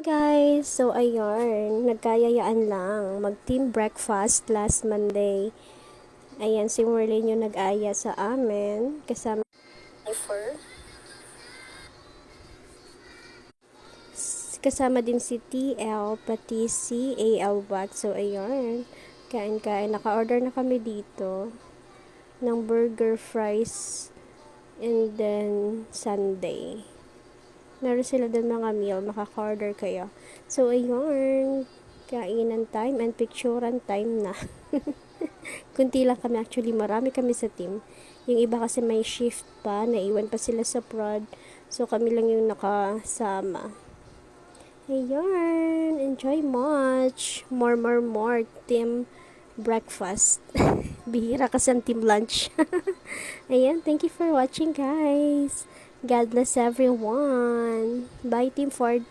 Guys, so ayun, nagkayayaan lang mag-team breakfast last Monday. Ayan, si Merlin yung nag-aya sa amin, kasama din si TL, pati si AL Watt. So ayun, kain-kain, naka-order na kami dito ng burger, fries, and then sundae. Meron sila doon mga meal, makaka-order kayo. So, ayun, kainan time and picturean time na. Kunti lang kami, actually, marami kami sa team. Yung iba kasi may shift pa, naiwan pa sila sa prod. So, kami lang yung nakasama. Ayun, enjoy much. More, team breakfast. Bihira kasi ang team lunch. Ayan, thank you for watching, guys. God bless everyone. Bye, Team Ford.